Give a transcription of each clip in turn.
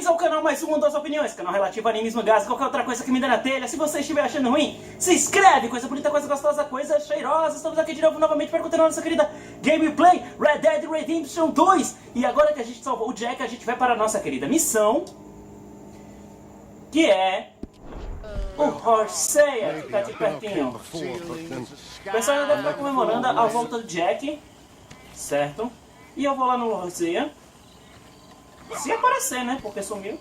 ao canal mais um das opiniões, canal relativo a animes, mangas, qualquer outra coisa que me dê na telha. Se você estiver achando ruim, se inscreve, coisa bonita, coisa gostosa, coisa cheirosa. Estamos aqui de novo novamente para continuar nossa querida gameplay Red Dead Redemption 2. E agora que a gente salvou o Jack, a gente vai para a nossa querida missão, que é o Horseia, que tá aqui pertinho. O pessoal ainda deve estar comemorando a volta do Jack, certo? E eu vou lá no Horseia. Se aparecer, né? Porque sumiu.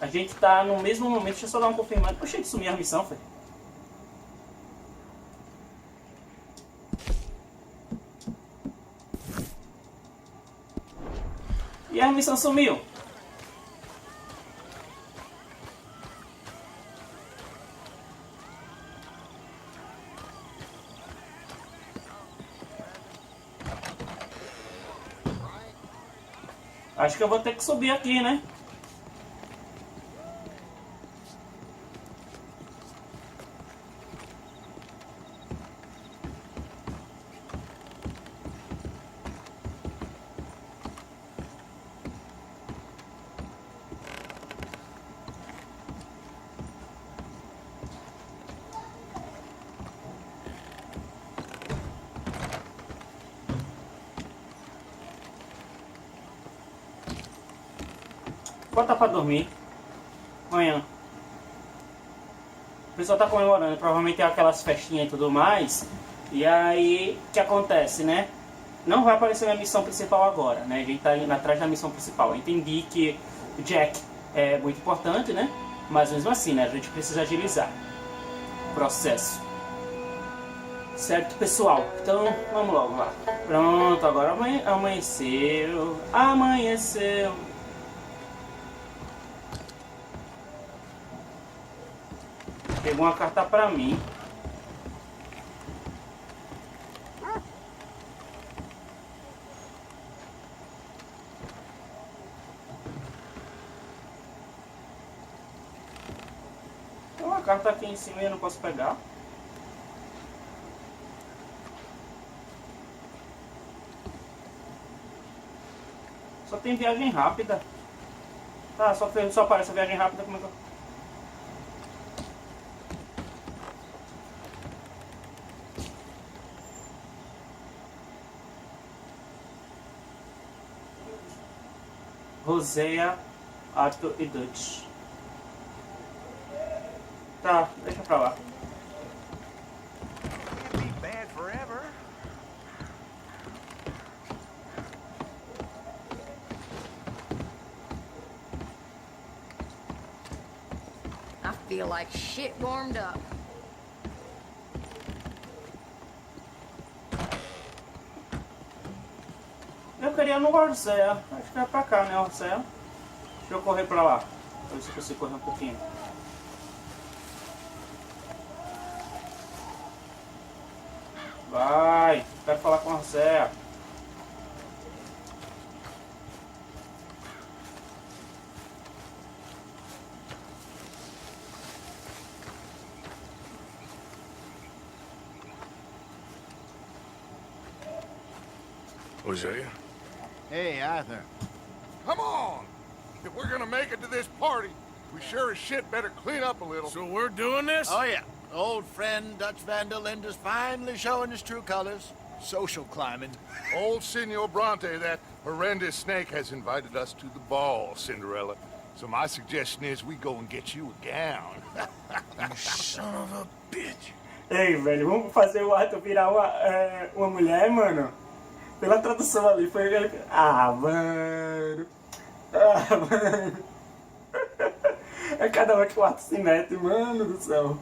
A gente tá no mesmo momento. Deixa eu só dar uma confirmada. Poxa, que sumiu a missão, foi. E a missão sumiu. Acho que eu vou ter que subir aqui, né? Bota pra dormir. Amanhã. O pessoal tá comemorando. Provavelmente é aquelas festinhas e tudo mais. E aí, o que acontece, né? Não vai aparecer a missão principal agora, né? A gente tá indo atrás da missão principal. Eu entendi que o Jack é muito importante, né? Mas mesmo assim, né? A gente precisa agilizar o processo. Certo, pessoal? Então, vamos logo lá. Pronto, agora amanheceu. Amanheceu. Pegou uma carta pra mim. Tem uma carta aqui em cima e eu não posso pegar. Só tem viagem rápida. Tá, só aparece a viagem rápida. Como é que eu... Roseia, Arthur e Dutch. Tá, deixa pra lá. I feel like shit warmed up. Eu queria no Horseia. Acho que é pra cá, né, Horseia? Deixa eu correr pra lá. Pra ver se eu consigo correr um pouquinho. Vai! Quero falar com a Horseia. Hosea? Hey, Arthur. Come on! If we're gonna make it to this party, we sure as shit better clean up a little. So we're doing this? Oh, yeah. Old friend Dutch Van der Linde's finally showing his true colors. Social climbing. Old Senor Bronte, that horrendous snake, has invited us to the ball, Cinderella. So my suggestion is we go and get you a gown. You son of a bitch. Ei, velho, vamos fazer o Arthur virar uma mulher, mano? Pela tradução ali, foi ele... Ah, mano... Ah, mano... É cada uma que o Arthur se mete, mano do céu.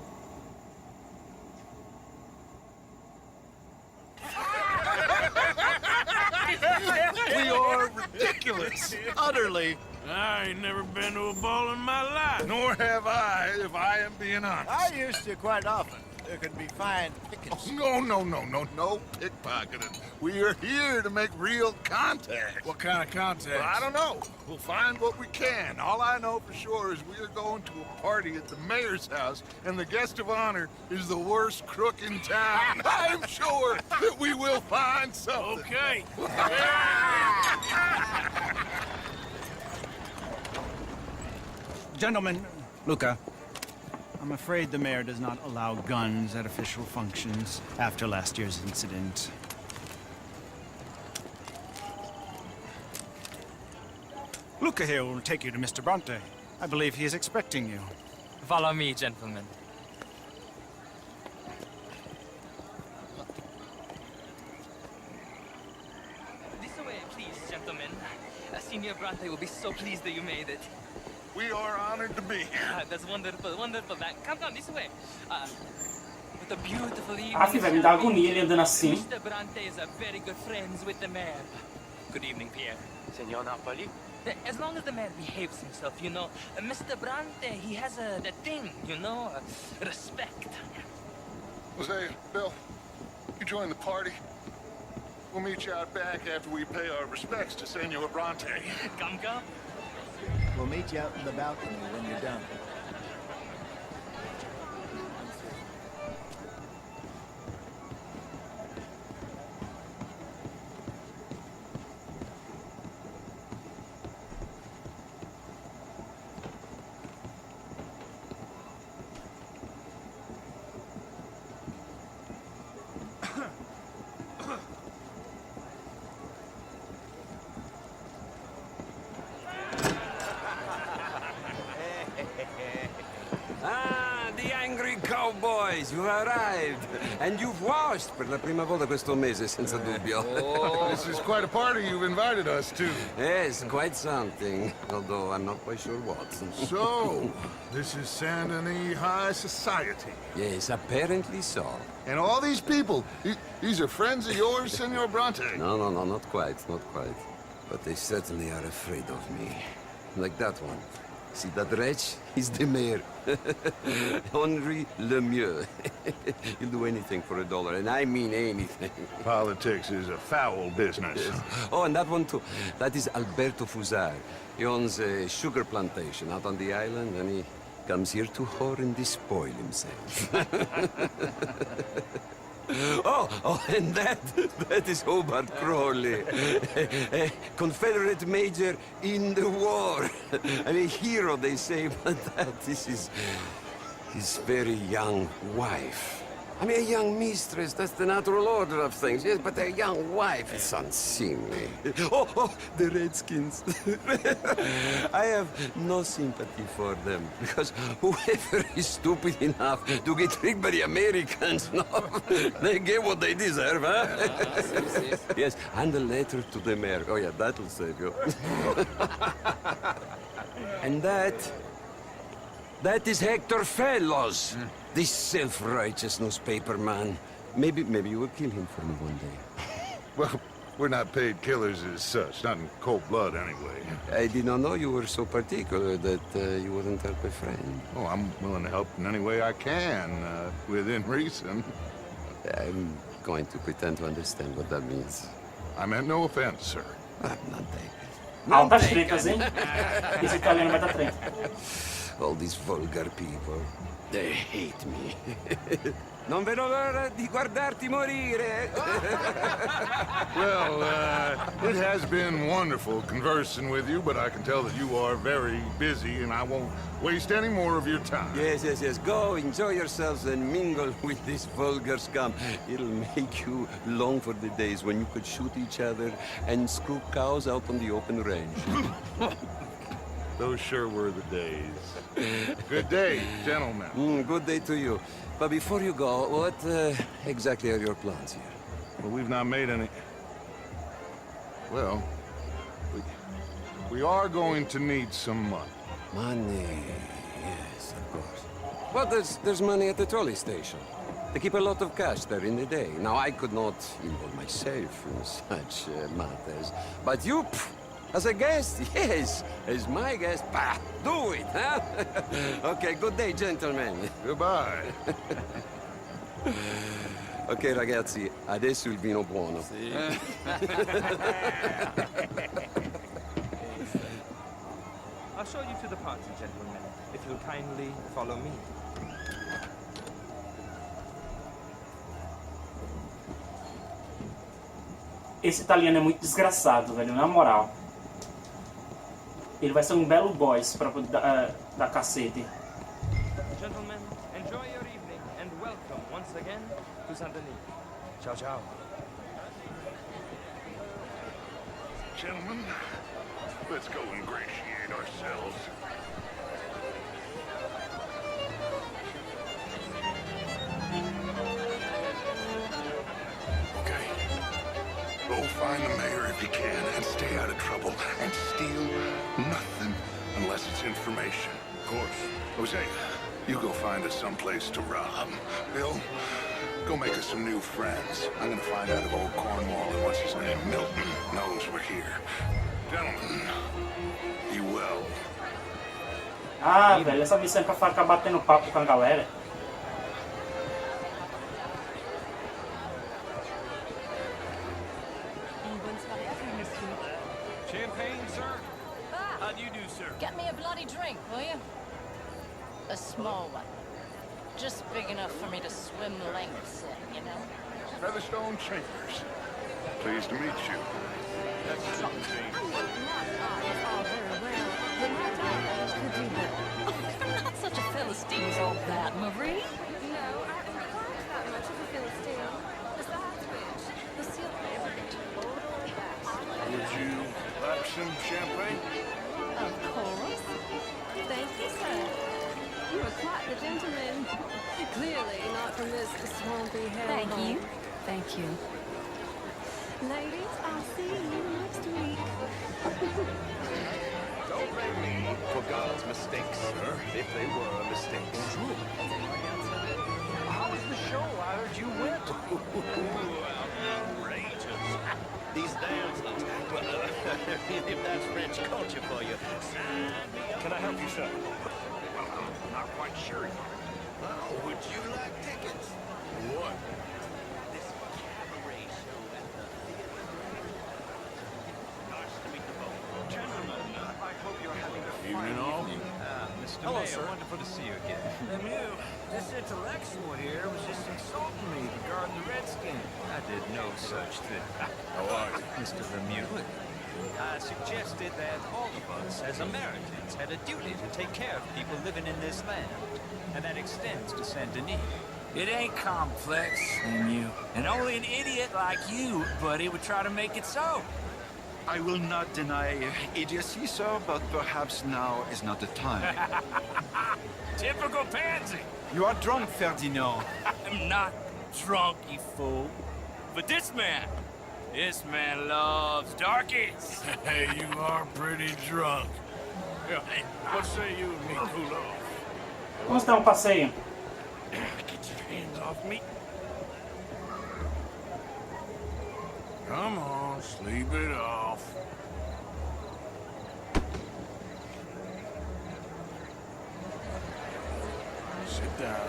We are ridiculous. Utterly. I ain't never been to a ball in my life. Nor have I, if I am being honest. I used to quite often. there could be fine pickings. No pickpocketing. We are here to make real contact. What kind of contact? Well, I don't know. We'll find what we can. All I know for sure is we are going to a party at the mayor's house, and the guest of honor is the worst crook in town. I'm sure that we will find something. Okay. Gentlemen, Luca, I'm afraid the mayor does not allow guns at official functions after last year's incident. Luca here will take you to Mr. Bronte. I believe he is expecting you. Follow me, gentlemen. This way, please, gentlemen. Senior Bronte will be so pleased that you made it. We are honored to be here. That's wonderful, wonderful. Come down this way. With a beautiful evening. Ah, que vai me dar agonia ele andando assim. Mr. Bronte is a very good friends with the mayor. Good evening, Pierre. Senor Napoli? As long as the man behaves himself, you know. Mr. Bronte, he has that thing, you know, respect. Jose, Bill, you join the party. We'll meet you out back after we pay our respects to Senor Bronte. Come. We'll meet you out in the balcony when you're done. Ah, the angry cowboys, you arrived. And you've washed per la prima volta questo mese, senza dubbio. This is quite a party you've invited us to. Yes, quite something. Although I'm not quite sure what. So, this is Saint Denis High Society. Yes, apparently so. And all these people, these are friends of yours, Senor Bronte? No, not quite, not quite. But they certainly are afraid of me. Like that one. See that wretch? He's the mayor. Henri Lemieux. He'll do anything for $1, and I mean anything. Politics is a foul business. Yes. Oh, and that one too. That is Alberto Fusar. He owns a sugar plantation out on the island, and he comes here to whore and despoil himself. Oh, and that is Hobart Crawley, a Confederate major in the war. I mean, hero, they say, but that is his very young wife. I mean, a young mistress, that's the natural order of things, yes, but a young wife is unseemly. Oh, the Redskins. I have no sympathy for them, because whoever is stupid enough to get tricked by the Americans, no, they get what they deserve, huh? Yes, and a letter to the mayor. Oh, yeah, that'll save you. And that is Hector Fellows. This self-righteous newspaper man. Maybe you will kill him for me one day. Well, we're not paid killers as such, not in cold blood anyway. I did not know you were so particular that you wouldn't help a friend. Oh, I'm willing to help in any way I can, within reason. I'm going to pretend to understand what that means. I meant no offense, sir. I'm not taken. Altas tretas, hein? Esse italiano vai dar treta. All these vulgar people, they hate me. Non vedo l'ora di guardarti morire. Well, it has been wonderful conversing with you, but I can tell that you are very busy, and I won't waste any more of your time. Yes. Go, enjoy yourselves, and mingle with this vulgar scum. It'll make you long for the days when you could shoot each other and screw cows out on the open range. Those sure were the days. Good day, gentlemen. Good day to you. But before you go, what exactly are your plans here? Well, we've not made any... Well, we are going to need some money. Money, yes, of course. Well, there's money at the trolley station. They keep a lot of cash there in the day. Now, I could not involve myself in such matters. But you, as a guest, yes, as my guest, do it, huh? Okay, good day, gentlemen. Goodbye. Ok ragazzi, adesso il vino buono. I'll show you to the party, gentlemen, if you'll kindly follow me. Esse italiano é muito desgraçado, velho, na moral. Ele vai ser um belo boss pra dar cacete. Gentlemen, enjoy your evening and welcome once again to Saint-Denis. Ciao, ciao. Gentlemen, let's go ingratiate ourselves. Okay. Go find the mayor if you can and stay out of trouble. And steal nothing unless it's information. Of course. Jose, you go find us someplace to rob. Bill, go make us some new friends. I'm gonna find out if old Cornwall and what's his name, Milton, knows we're here. Gentlemen, be well. Ah, velho, essa missão é pra ficar batendo papo com a galera. Champagne, sir? Ah, How do you do, sir? get me a bloody drink, will you? A small one. Just big enough for me to swim lengths in, you know? Featherstone Chambers. Pleased to meet you. That's champagne. I'm not such a Philistine as all that, Marie. No, I'm not that much of a Philistine. Besides which, the seal favorite totally best. Would you like some champagne? Of course. Thank you, sir. You are quite the gentleman. Clearly not from this swampy hellhole. Thank you. Thank you. Ladies, I'll see you next week. Don't blame me for God's mistakes, sir, if they were mistakes. How was the show? I heard you went. Outrageous. These dams, if that's French culture for you. Sign me up. Can I help you, sir? Not quite sure yet. Well, would you like tickets? What? This cabaret show at the theater. Nice to meet you both. Gentlemen, I hope you're having a Evening all. Mr. Hello, Mayor, sir. wonderful to see you again. This intellectual here was just insulting me regarding the Redskins. I did no such thing. How are you? Mr. Lemieux. I suggested that all of us, as Americans, had a duty to take care of people living in this land. And that extends to Saint-Denis. It ain't complex, Lemieux. And only an idiot like you, buddy, would try to make it so. I will not deny idiocy, sir, but perhaps now is not the time. Typical pansy. You are drunk, Ferdinand. I'm not drunk, you fool. But this man loves darkies. Hey, you are pretty drunk. Yeah, hey, what say you and me cool off? Vamos dar um passeio. Get your hands off me. Come on, sleep it off. Sit down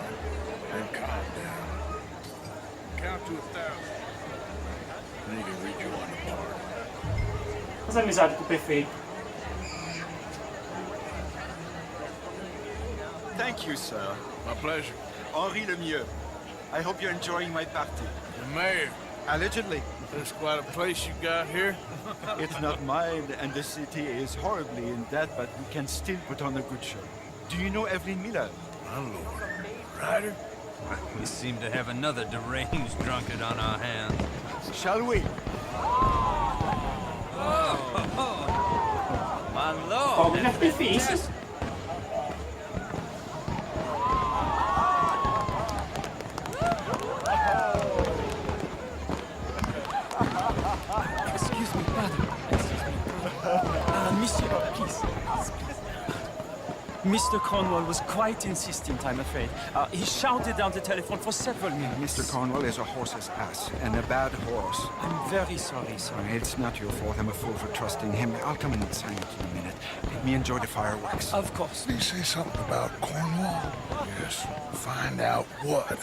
and calm down. Count to 1,000. Then you can read you on the part. Faz amizade com o prefeito. Thank you, sir. My pleasure. Henri Lemieux. I hope you're enjoying my party. The mayor. Allegedly. There's quite a place you got here. It's not mine, and the city is horribly in debt, but we can still put on a good show. Do you know Evelyn Miller? My lord. Ryder? We seem to have another deranged drunkard on our hands. Shall we? My lord. Fogos de artifício. Excuse me, brother. Monsieur, please. Mr. Cornwall was quite insistent, I'm afraid. He shouted down the telephone for several minutes. Mr. Cornwall is a horse's ass, and a bad horse. I'm very sorry, sir. It's not your fault. I'm a fool for trusting him. I'll come in and sign it in a minute. Let me enjoy the fireworks. Of course. Did he say something about Cornwall? Yes. Find out what.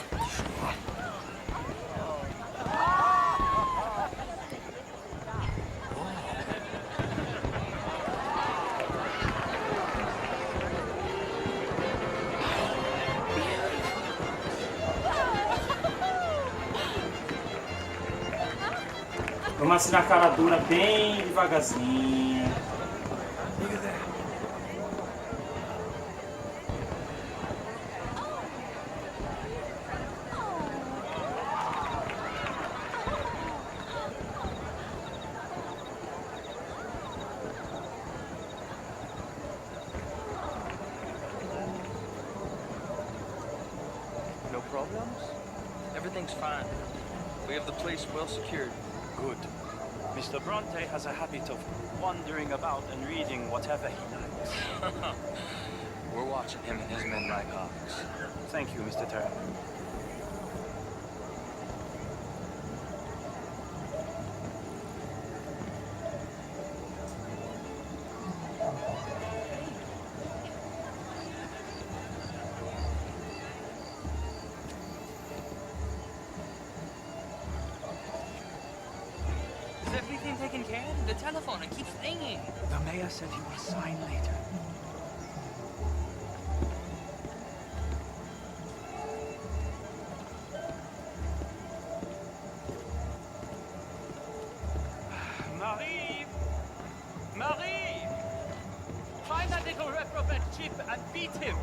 Vamos assinar a cara dura bem devagarzinho. No problems? Everything's fine. We have the place well secured. Good. Mr. Bronte has a habit of wandering about and reading whatever he likes. We're watching him and his men like hawks. Thank you, Mr. Turner. Is everything taken care of? The telephone, it keeps ringing. The mayor said he will sign later. Marie! Marie! Find that little reprobate chip and beat him.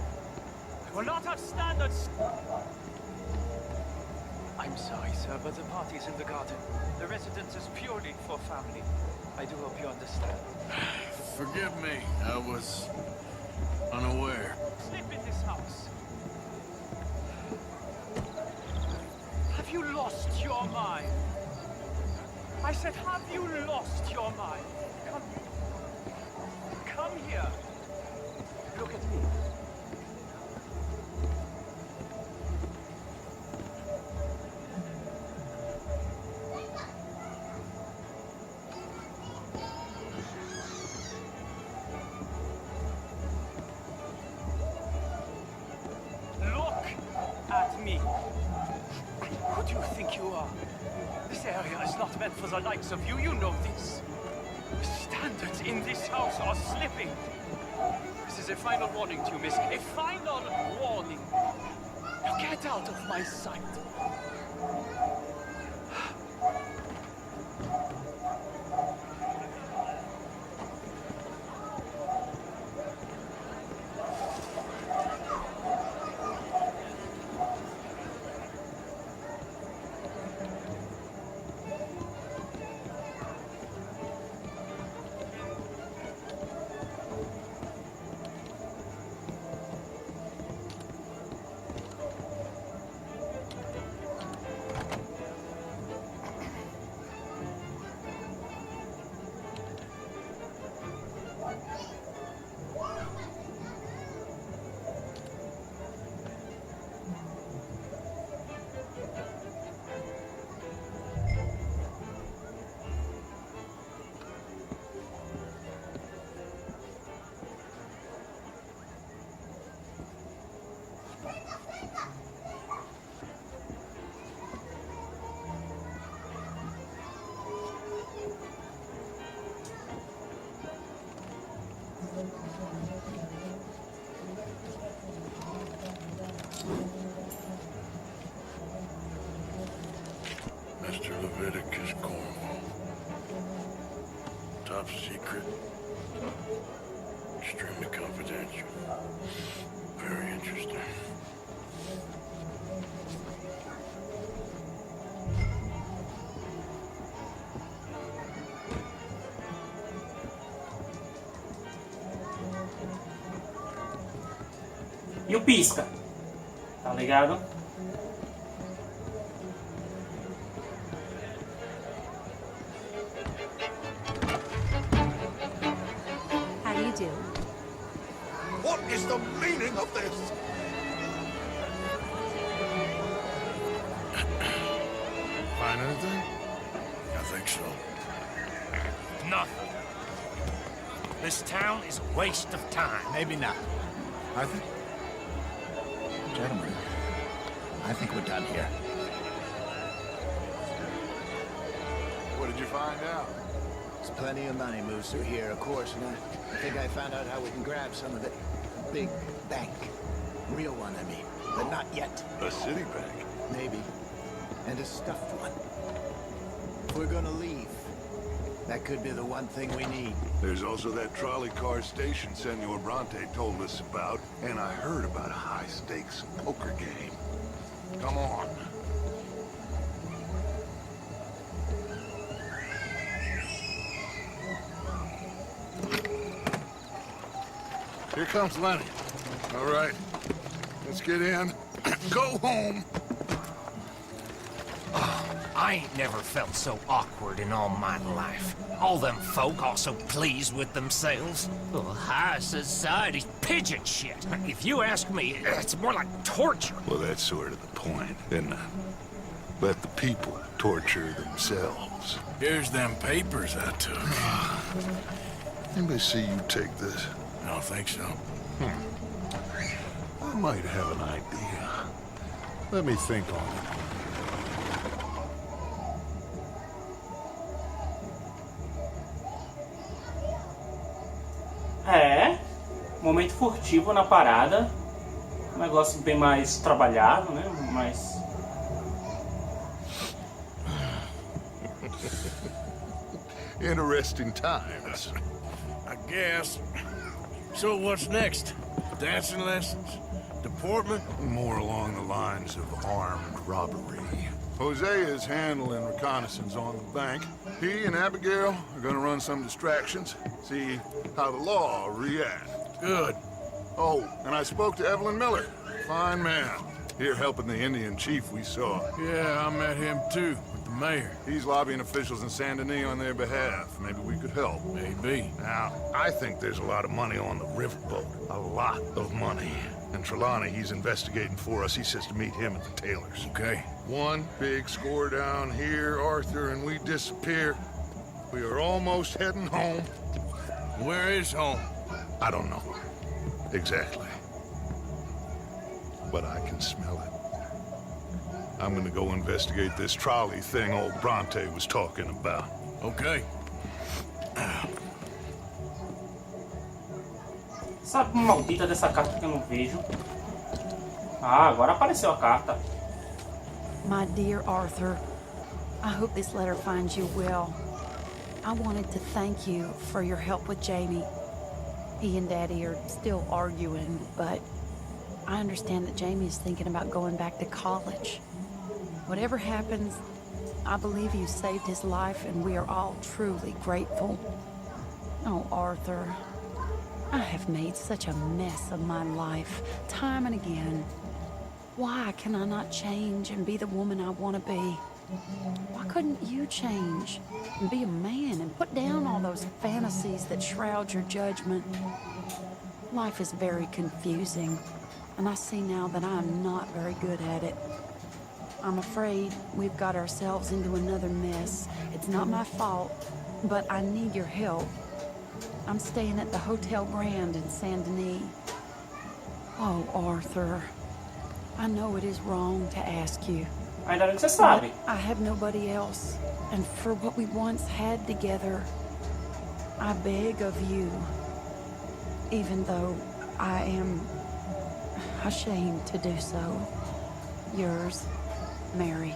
I will not have standards. I'm sorry, sir, but the party's in the garden. The residence is purely for family. I do hope you understand. Forgive me. I was unaware. Sleep in this house. Have you lost your mind? I said, have you lost your mind? Come here. Look at me. Me. Who do you think you are? This area is not meant for the likes of you. You know this. The standards in this house are slipping. This is a final warning to you, miss. A final warning. Now get out of my sight. Mr. Leviticus Cornwall. Top secret. Extremely confidential. Very interesting. E o pisca, tá ligado? How do you do? What is the meaning of this? Find anything? I think so. Nothing. This town is a waste of time. Maybe not. Arthur? Gentlemen, I think we're done here. What did you find out? There's plenty of money moves through here, of course, and I think I found out how we can grab some of it. A big bank. Real one, I mean. But not yet. A city bank? Maybe. And a stuffed one. If we're gonna leave, that could be the one thing we need. There's also that trolley car station Senor Bronte told us about, and I heard about a high-stakes poker game. Come on. Here comes Lenny. All right, let's get in. Go home. I ain't never felt so awkward in all my life. All them folk all so pleased with themselves. Oh, high society's pigeon shit. If you ask me, it's more like torture. Well, that's sort of the point, isn't it? Let the people torture themselves. Here's them papers I took. Anybody see you take this? I don't think so. I might have an idea. Let me think on it. Momento furtivo na parada. Um negócio bem mais trabalhado, né? Mais... Interesting times. I guess. So what's next? Dancing lessons? Deportment? More along the lines of armed robbery. Hosea is handling reconnaissance on the bank. He and Abigail are gonna run some distractions, see how the law reacts. Good. Oh, and I spoke to Evelyn Miller. Fine man. Here helping the Indian chief we saw. Yeah, I met him too, with the mayor. He's lobbying officials in Saint Denis on their behalf. Maybe we could help. Maybe. Now, I think there's a lot of money on the riverboat. A lot of money. And Trelawney, he's investigating for us. He says to meet him at the Taylor's. Okay. One big score down here, Arthur, and we disappear. We are almost heading home. Where is home? I don't know. Exactly. But I can smell it. I'm gonna go investigate this trolley thing old Bronte was talking about. Okay. Essa maldita dessa carta que eu não vejo. Ah, agora apareceu a carta. My dear Arthur, I hope this letter finds you well. I wanted to thank you for your help with Jamie. He and Daddy are still arguing, but I understand that Jamie is thinking about going back to college. Whatever happens, I believe you saved his life, and we are all truly grateful. Oh, Arthur, I have made such a mess of my life, time and again. Why can I not change and be the woman I want to be? Why couldn't you change and be a man and put down all those fantasies that shroud your judgment? Life is very confusing, and I see now that I'm not very good at it. I'm afraid we've got ourselves into another mess. It's not my fault, but I need your help. I'm staying at the Hotel Grand in Saint Denis. Oh, Arthur, I know it is wrong to ask you. Ainda bem que você sabe. I have nobody else, and for what we once had together, I beg of you, even though I am ashamed to do so. Yours, Mary.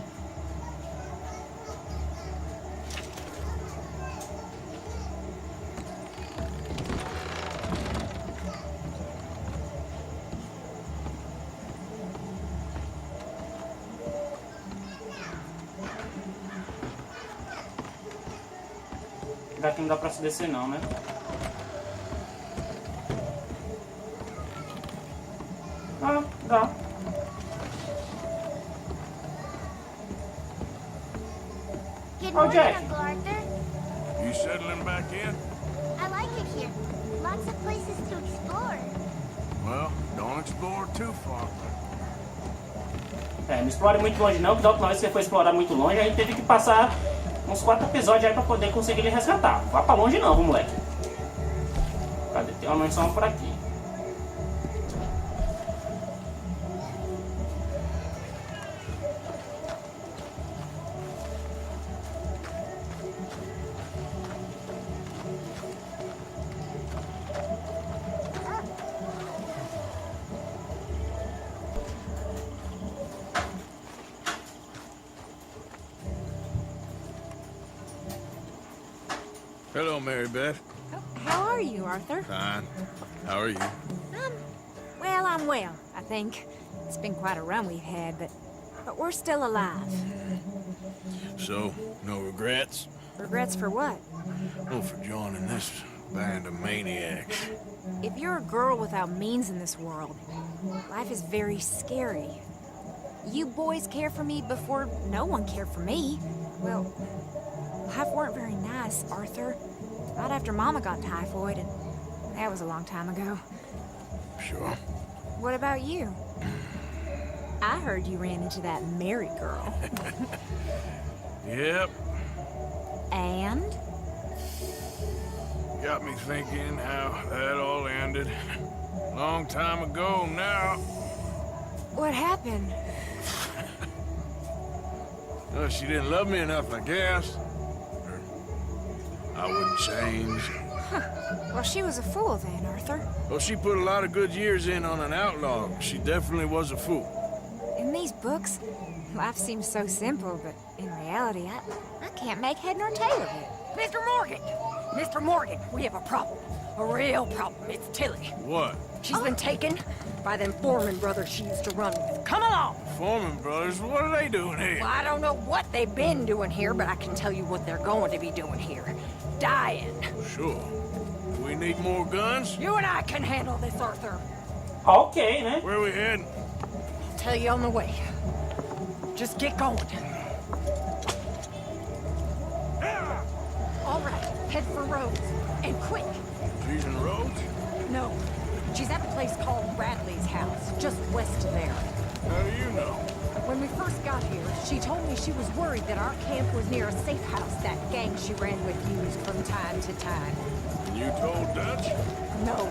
Daqui não dá pra se descer não, né? Ah, dá. Good Oh, morning, Jack. Uncle Arthur. You settling back in? I like it here. Lots of places to explore. Well, don't explore too far. Não explore muito longe não, que da última vez que você foi explorar muito longe, aí teve que passar uns 4 episódios aí pra poder conseguir ele resgatar. Não vá pra longe não, moleque. Cadê? Tem uma menção por aqui. Hello, Mary Beth. How are you, Arthur? Fine. How are you? Well, I'm well, I think. It's been quite a run we've had, but we're still alive. So, no regrets? Regrets for what? Oh, for joining this band of maniacs. If you're a girl without means in this world, life is very scary. You boys care for me before no one cared for me. Well, life weren't very nice, Arthur. Right after Mama got typhoid, and that was a long time ago. Sure. What about you? I heard you ran into that Mary girl. Yep. And? Got me thinking how that all ended. Long time ago now. What happened? Well, she didn't love me enough, I guess. I wouldn't change. Well, she was a fool then, Arthur. Well, she put a lot of good years in on an outlaw. She definitely was a fool. In these books, life seems so simple, but in reality, I can't make head nor tail of it. Mr. Morgan! Mr. Morgan, we have a problem. A real problem. It's Tilly. What? She's been taken by them Foreman brothers she used to run with. Come along! Foreman brothers? What are they doing here? Well, I don't know what they've been doing here, but I can tell you what they're going to be doing here. Dying. Sure. Do we need more guns? You and I can handle this, Arthur. Okay, né? Where are we heading? I'll tell you on the way. Just get going. All right, head for Rhodes. And quick. She's in Rhodes? No. She's at a place called Bradley's house, just west of there. How do you know? When we first got here, she told me she was worried that our camp was near a safe house that gang she ran with used from time to time. And you told Dutch? No.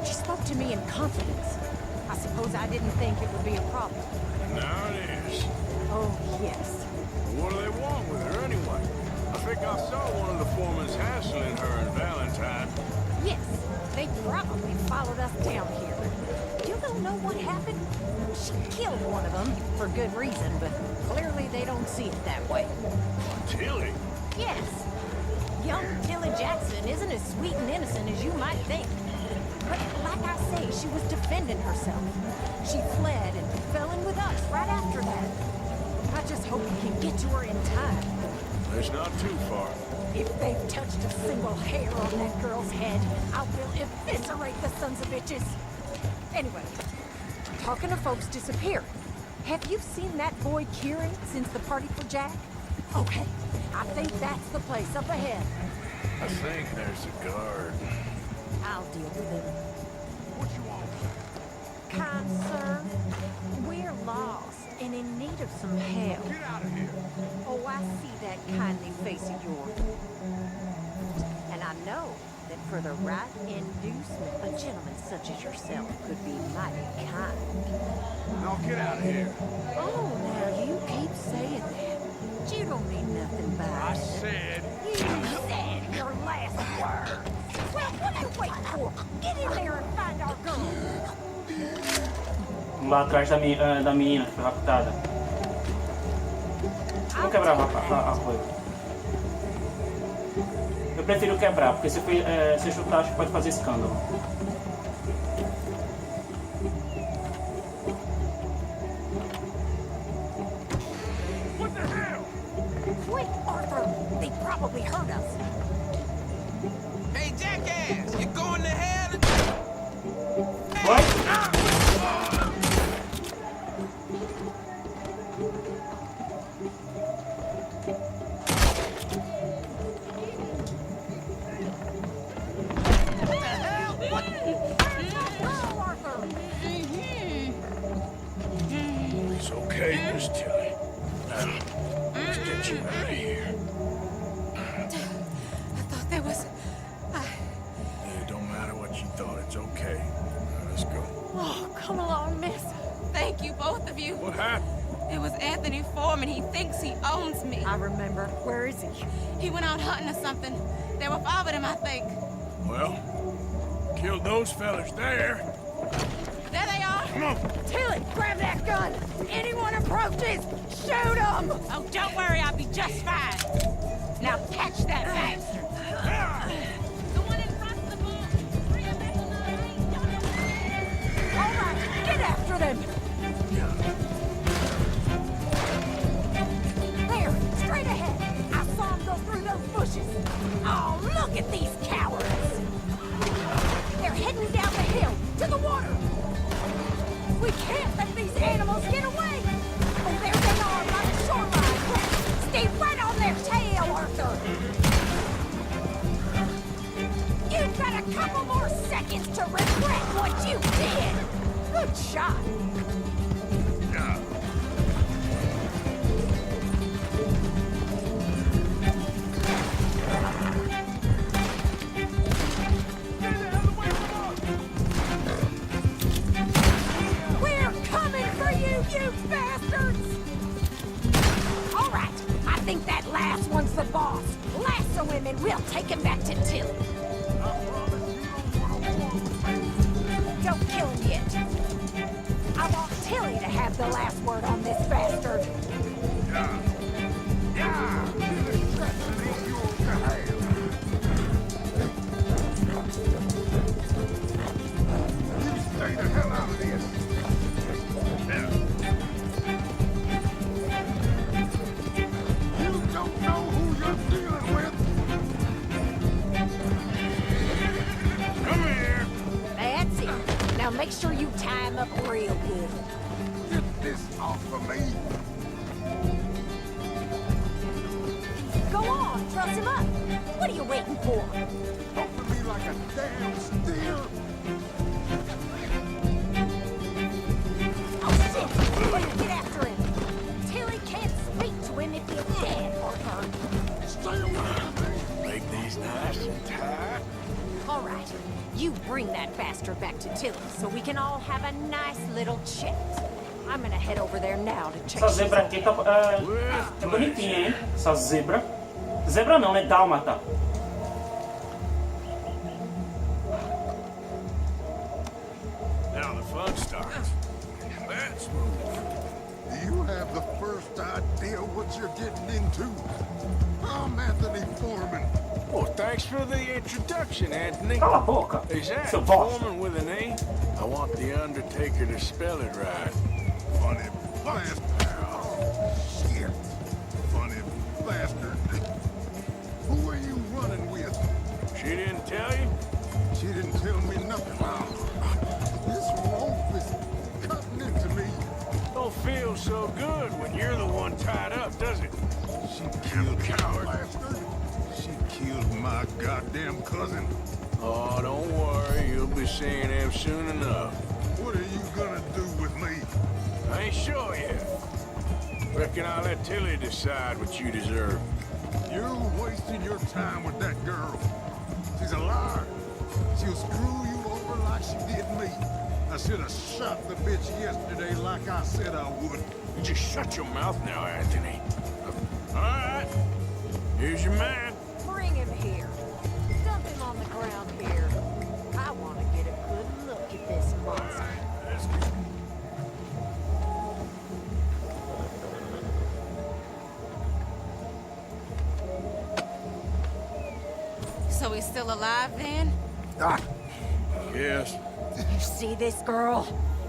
She spoke to me in confidence. I suppose I didn't think it would be a problem. Now it is. Oh, yes. What do they want with her anyway? I think I saw one of the foremans hassling her and Valentine. Yes, they probably followed us down here. You don't know what happened? She killed one of them, for good reason, but clearly they don't see it that way. Tilly? Yes. Young Tilly Jackson isn't as sweet and innocent as you might think. But like I say, she was defending herself. She fled and fell in with us right after that. I just hope we can get to her in time. It's not too far. If they've touched a single hair on that girl's head, I will eviscerate the sons of bitches. Anyway, talking to folks disappearing. Have you seen that boy Kieran since the party for Jack? Okay, I think that's the place up ahead. I think there's a guard. I'll deal with him. What you want? Kind sir, we're lost and in need of some help. Get out of here. Oh, I see that kindly face of yours. And I know that for the right inducement, a gentleman such as yourself could be mighty kind. Now get out of here. Oh, now you keep saying that. But you don't mean nothing by I it. said... You said your last word. Well, what are you waiting for? Get in there and find our girl. Vamos lá atrás da menina que foi raptada. Vamos quebrar a coisa. Eu prefiro quebrar, porque se chutar acho que pode fazer escândalo. What the hell? Quick, Arthur! They probably heard us. Hey, jackass! You going to hell? What? Tilly. Now, let's get you out of here. I thought there was... It don't matter what you thought. It's okay. Now, let's go. Oh, come along, miss. Thank you, both of you. What happened? It was Anthony Foreman. He thinks he owns me. I remember. Where is he? He went out hunting or something. There were 5 of them, I think. Well, killed those fellas there. There they are. Come on. Tilly, grab that gun. Anyone approaches, shoot them. Oh, don't worry. I'll be just fine. Now catch that bastard. The one in front of the ball. 3 of them on the right. All right, get after them. There, straight ahead. I saw him go through those bushes. Oh, look at these cowards. They're heading down the hill to the water. We can't let these animals get away. Oh, there they are by the shoreline. Stay right on their tail, Arthur. You've got a couple more seconds to regret what you did. Good shot. We're coming for you, you bastards! All right, I think that last one's the boss. Lasso him and we'll take him back to Tilly. Don't kill him yet. I want Tilly to have the last word on this bastard. Stay the hell out of this. You don't know who you're dealing with. Come here. That's it. Now make sure you tie him up real good. Get this off of me. Go on, truss him up. What are you waiting for? Open me like a damn steer. Oh, shit! Let's get after him. Tilly can't speak to him if he's dead or hurt. Stay away from me. Make these nice and tight. All right, you bring that bastard back to Tilly so we can all have a nice little chat. I'm gonna head over there now to check. Essa zebra aqui tá, é bonitinha, hein? Essa zebra. Zebra não, né? Dálmata. Now the fun starts. Let's move. Do you have the first idea what you're getting into? I'm Anthony Foreman. Well, thanks for the introduction, Anthony. Cala a boca. Is that Seu bosta. Foreman with an E? I want the Undertaker to spell it right. Funny bastard. Oh, shit. Funny bastard. Who are you running with? She didn't tell you? She didn't tell me nothing. This rope is cutting into me. Don't feel so good when you're the one tied up, does it? She killed coward. Bastard. She killed my goddamn cousin. Oh, don't worry. You'll be seeing him soon enough. What are you gonna do with me? I ain't sure yet. Reckon I'll let Tilly decide what you deserve. You're wasting your time with that girl. She's a liar. She'll screw you over like she did me. I should have shot the bitch yesterday like I said I would. You just shut your mouth now, Anthony. All right. Here's your man. Bring him here. Dump him on the ground here. I want to get a good look at this monster. So he's still alive then? Yes. You see this girl?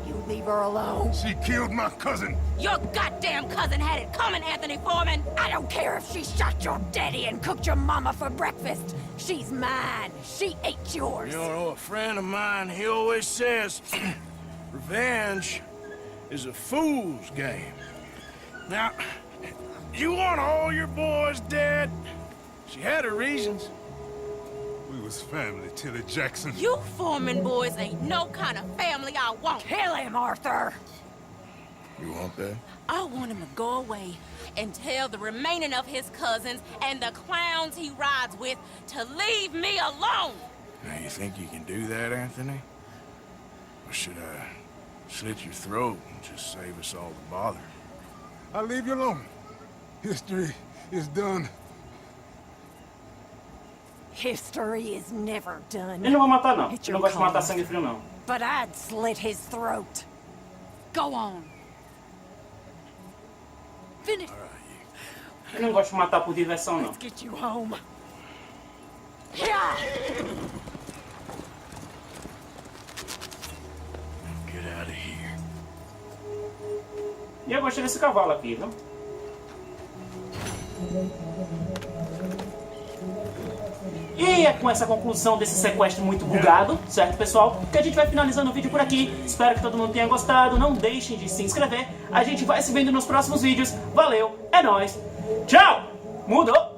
You leave her alone. She killed my cousin. Your goddamn cousin had it coming, Anthony Foreman! I don't care if she shot your daddy and cooked your mama for breakfast. She's mine. She ate yours. You know, a friend of mine, he always says, revenge is a fool's game. Now, you want all your boys dead? She had her reasons. We was family, Tilly Jackson. You Foreman boys ain't no kind of family I want. Kill him, Arthur. You want that? I want him to go away and tell the remaining of his cousins and the clowns he rides with to leave me alone. Now, you think you can do that, Anthony? Or should I slit your throat and just save us all the bother? I'll leave you alone. History is done. History is never done. Eu não vou matar, não. It's Eu não your gosto de matar call. sangue frio, não. But I'd slit his throat. Go on. Finish. Eu não gosto de matar por diversão, não. Let's get you home. Yeah. Get out of here. E eu gostei desse cavalo aqui, viu? E é com essa conclusão desse sequestro muito bugado, certo, pessoal? Que a gente vai finalizando o vídeo por aqui. Espero que todo mundo tenha gostado. Não deixem de se inscrever. A gente vai se vendo nos próximos vídeos. Valeu, é nóis. Tchau! Mudou!